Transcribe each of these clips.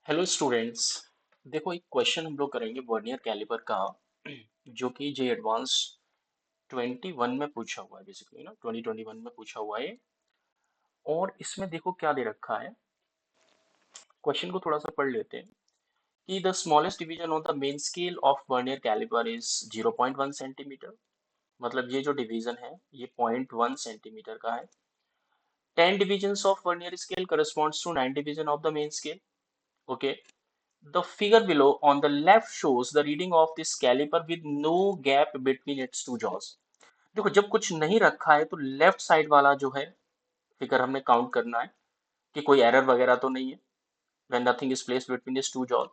Hello students. देखो, एक question हम लोग करेंगे वर्नियर कैलिपर का, जो कि जे एडवांस 21 में पूछा हुआ है। बेसिकली ना 2021 में पूछा हुआ है। और इसमें देखो क्या दे रखा है। क्वेश्चन को थोड़ा सा पढ़ लेते हैं कि the smallest division on the main scale of vernier calliper is 0.1 centimetre. मतलब ये जो डिवीजन है ये 0.1 सेंटीमीटर का है। 10 divisions of vernier scale corresponds to 9 division of the main scale. Okay. The figure below on the left shows the reading of this caliper with no gap between its two jaws. देखो, जब कुछ नहीं रखा है तो left side वाला जो है फिगर हमने काउंट करना है कि कोई एरर वगैरह तो नहीं है when nothing is placed between its two jaws.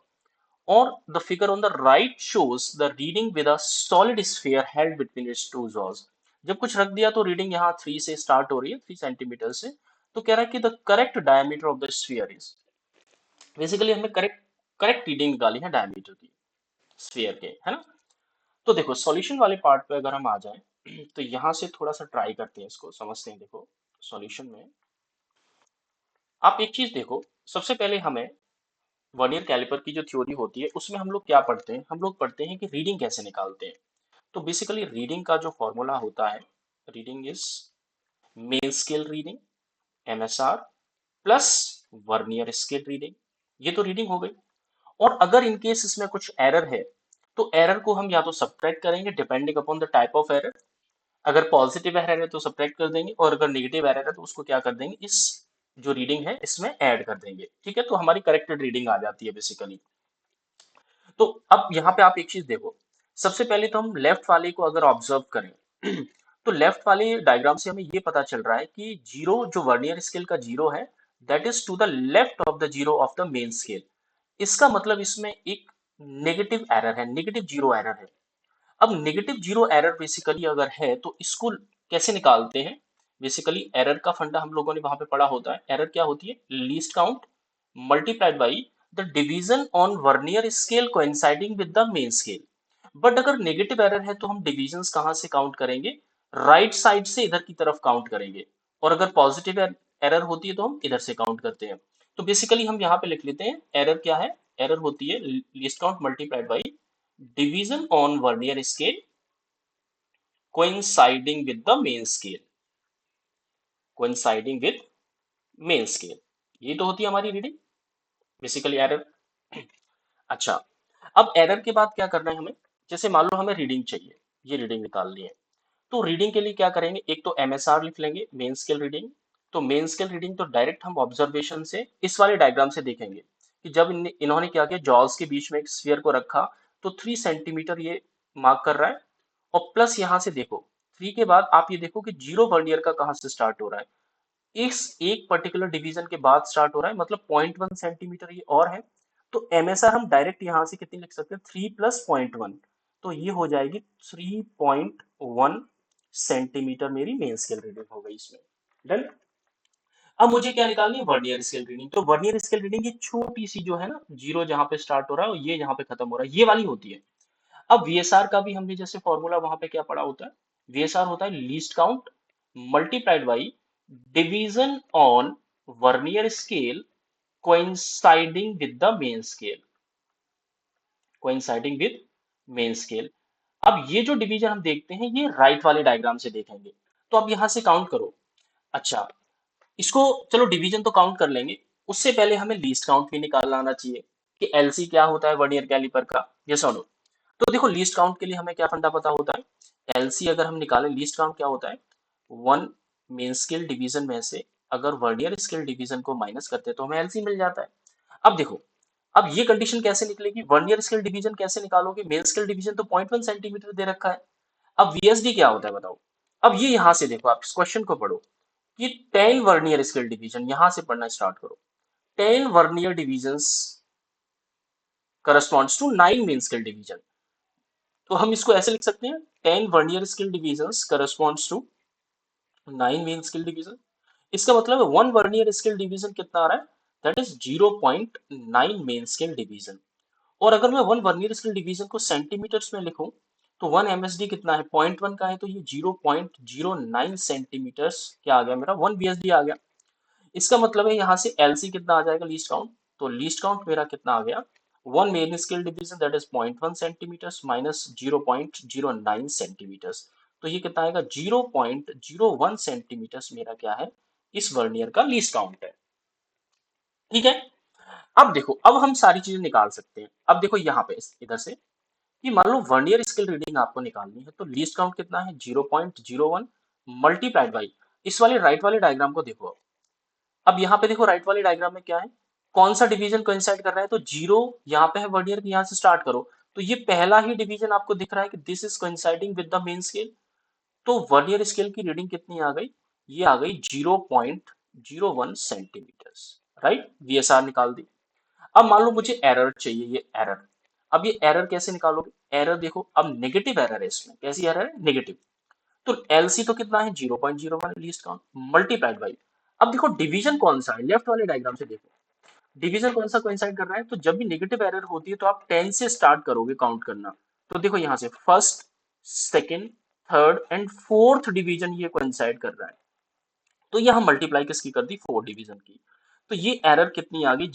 और the figure on the right shows the reading with a solid sphere held between its two jaws. जब कुछ रख दिया तो रीडिंग यहाँ 3 से स्टार्ट हो रही है, 3 सेंटीमीटर से। तो कह रहा है कि the correct diameter of the sphere is, basically हमें करेक्ट करेक्ट रीडिंग निकाली है डायमीटर की स्फीयर के, है ना। तो देखो, सॉल्यूशन वाले पार्ट पे अगर हम आ जाएं तो यहां से थोड़ा सा ट्राई करते हैं, इसको समझते हैं। देखो, सॉल्यूशन में आप एक चीज देखो। सबसे पहले हमें वर्नियर कैलिपर की जो थ्योरी होती है उसमें हम लोग क्या पढ़ते हैं, हम लोग पढ़ते हैं कि रीडिंग कैसे निकालते हैं। तो बेसिकली रीडिंग का जो फॉर्मूला होता है, reading is main scale reading, MSR, plus vernier scale reading. ये तो रीडिंग हो गई। और अगर इनकेस इसमें कुछ एरर है तो एरर को हम या तो सब्ट्रैक्ट करेंगे depending upon the type of error. अगर पॉजिटिव एरर है तो सब्ट्रैक्ट कर देंगे, और अगर नेगेटिव एरर है तो उसको क्या कर देंगे, इस जो रीडिंग है इसमें ऐड कर देंगे। ठीक है, तो हमारी करेक्टेड रीडिंग आ जाती है बेसिकली। तो अब यहाँ पे आप एक चीज देखो। सबसे पहले तो हम लेफ्ट वाले को अगर ऑब्जर्व करें तो लेफ्ट वाले डायग्राम से हमें ये पता चल रहा है कि जीरो जो वर्नियर स्केल का जीरो है, that is to the left of the zero of the main scale. इसका मतलब इसमें एक नेगेटिव एरर है, नेगेटिव जीरो एरर है। अब नेगेटिव जीरो एरर बेसिकली अगर है तो इसको कैसे निकालते हैं। बेसिकली एरर का फंडा हम लोगों ने वहां पे पढ़ा होता है। एरर क्या होती है, least count multiplied by the division on vernier scale coinciding with the main scale. But अगर नेगेटिव एरर है तो हम डिविजन्स कहाँ से काउंट करेंगे, राइट साइड से इधर की तरफ काउंट करेंगे। और अगर पॉजिटिव एरर होती है तो हम इधर से काउंट करते हैं। तो बेसिकली हम यहाँ पे लिख लेते हैं एरर क्या है। एरर होती है least count multiplied by division on vernier scale coinciding with the main scale, coinciding with main scale। ये तो होती है हमारी रीडिंग, बेसिकली एरर। अच्छा, अब एरर के बाद क्या करना है हमें। जैसे मान लो हमें रीडिंग चाहिए, ये रीडिंग निकालनी है। तो रीडिंग के लिए क्या करेंगे, एक तो एमएसआर लिख लेंगे, मेन स्केल रीडिंग। तो मेन स्केल रीडिंग तो डायरेक्ट हम ऑब्जर्वेशन से इस वाले डायग्राम से देखेंगे कि जब इन्होंने क्या किया, जॉल्स के बीच में एक स्फीयर को रखा तो 3 सेंटीमीटर ये मार्क कर रहा है। और प्लस यहां से देखो, 3 के बाद आप ये देखो कि जीरो वर्नियर का कहां से स्टार्ट हो रहा है, इस एक पर्टिकुलर डिवीजन के बाद स्टार्ट हो रहा है, मतलब 0.1 सेंटीमीटर ये और है। तो एमएसआर हम डायरेक्ट यहां से कितनी लिख सकते हैं, 3 + 0.1। तो ये हो जाएगी 3.1 सेंटीमीटर मेरी मेन स्केल रीडिंग हो गई इसमें। डन। अब मुझे क्या निकालनी है, वर्नियर स्केल रीडिंग। तो वर्नियर स्केल रीडिंग ये छोटी सी जो है ना, जीरो जहां पे स्टार्ट हो रहा है और ये जहां पे खत्म हो रहा है, ये वाली होती है। अब वीएसआर का भी हमने जैसे फॉर्मूला वहां पे क्या पढ़ा होता है, वीएसआर होता है least count multiplied by division on vernier scale coinciding with the main scale, coinciding with main scale. अब ये जो डिवीजन हम देखते हैं ये राइट वाले डायग्राम से देखेंगे। तो अब यहां से काउंट करो। अच्छा, इसको चलो डिवीजन तो काउंट कर लेंगे, उससे पहले हमें लीस्ट काउंट भी निकालना आना चाहिए कि एलसी क्या होता है वर्नियर कैलिपर का। ये सुनो, तो देखो लीस्ट काउंट के लिए हमें क्या फंडा पता होता है। एलसी अगर हम निकालें, लीस्ट काउंट क्या होता है, वन मेन स्केल डिवीजन में से अगर वर्नियर स्केल डिवीजन को माइनस करते हैं तो हमें एलसी मिल जाता है। अब देखो, अब ये कंडीशन कैसे निकलेगी, वर्नियर स्केल डिवीजन कैसे निकालोगे, मेन स्केल डिवीजन तो 0.1 सेंटीमीटर दे रखा है। अब वीएसडी क्या होता है बताओ। अब ये यहां से देखो, आप इस क्वेश्चन को पढ़ो कि 10 वर्नियर स्केल डिवीजन, यहां से पढ़ना स्टार्ट करो। 10 vernier divisions corresponds to 9 main scale division. तो हम इसको ऐसे लिख सकते हैं, 10 vernier scale divisions corresponds to 9 main scale division. इसका मतलब है वन वर्नियर स्केल डिवीजन कितना आ रहा है, that is 0.9 main scale division. और अगर मैं वन वर्नियर स्केल डिवीजन को सेंटीमीटर्स में लिखूं तो वन एमएसडी कितना है, 0.1 का है, तो ये 0.09 सेंटीमीटर्स क्या आ गया मेरा, वन बीएसडी आ गया। इसका मतलब है यहाँ से एलसी कितना आ जाएगा, लीस्ट काउंट तो लीस्ट काउंट मेरा कितना आ गया, one main scale division that is 0.1 centimetres minus 0.09 centimetres. तो ये कितना आएगा, 0.01 सेंटीमीटर्स मेरा क्या है, इस वर्नियर का लीस्ट काउंट है। ठीक है, अब देखो, अब हम सारी चीजें निकाल सकते हैं। अब देखो यहाँ पे इधर से कि मान लो वर्नियर स्केल रीडिंग आपको निकालनी है, तो लीस्ट काउंट कितना है, 0.01 मल्टीप्लाइड बाई इस वाले राइट वाले डायग्राम को देखो। अब यहाँ पे देखो राइट वाले डायग्राम में क्या है, कौन सा डिवीजन कोइंसाइड कर रहा है, तो जीरो यहाँ पे है वर्नियर की, यहाँ से स्टार्ट करो तो ये पहला ही डिवीजन आपको दिख रहा है कि this is coinciding with the main scale. तो वर्नियर स्केल की रीडिंग कितनी आ गई, ये आ गई 0.01 सेंटीमीटर्स, राइट, वीएसआर निकाल दी। अब मान लो मुझे एरर चाहिए, ये एरर, अब ये एरर कैसे निकालोगे, एरर देखो अब नेगेटिव एरर है इसमें, कैसी एरर है, नेगेटिव। तो एलसी तो कितना है, 0.01 लीस्ट काउंट मल्टीप्लाइड बाई, अब देखो डिवीजन कौन सा है, लेफ्ट वाले डायग्राम से देखो डिवीजन कौन सा कोइंसाइड कर रहा है, तो जब भी नेगेटिव एरर होती है तो आप 10 से स्टार्ट करोगे काउंट करना। तो देखो यहाँ से first, second, third and fourth division ये कोइंसाइड कर रहा है, तो यहाँ मल्टीप्लाई किसकी कर दी, फोर्थ डिवीजन की। तो ये एरर कितनी आ गई,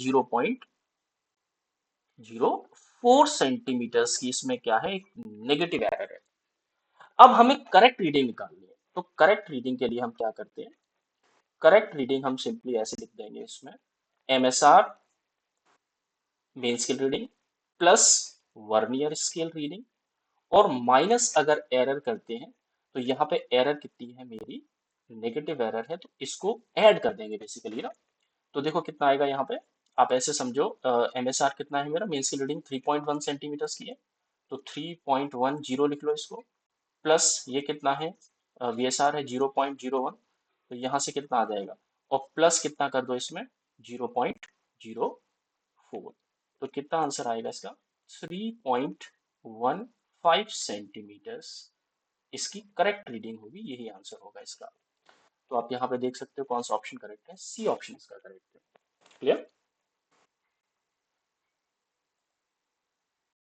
0.04 सेंटीमीटर्स की, इसमें क्या है, एक नेगेटिव एरर है। अब हमें करेक्ट रीडिंग निकालनी है, तो करेक्ट रीडिंग के लिए हम क्या करते हैं, करेक्ट रीडिंग हम सिंपली ऐसे लिख देंगे इसमें, MSR main scale reading plus vernier scale reading, और माइनस अगर एरर करते हैं तो यहाँ पे एरर कितनी है मेरी, नेगेटिव एरर है, तो इसको ऐड कर देंगे बेसिकली ना। तो देखो कितना आएगा यहाँ पे, आप ऐसे समझो, एमएसआर कितना है मेरा, मेन स्केल रीडिंग 3.1 सेंटीमीटर्स की है, तो 3.10 लिख लो इसको, प्लस ये कितना है, वीएसआर है 0.01, तो यहाँ से कितना आ जाएगा, और प्लस कितना कर दो इसमें, 0.04, तो कितना आंसर आएगा इसका, 3.15 सेंटीमीटर्स इसकी करेक्ट रीडिंग होगी, यही आंसर होगा इसका। तो आप यहाँ पे देख सकते हो कौन सा ऑप्शन करेक्ट है, सी ऑप्शन इसका करेक्ट है। क्लियर।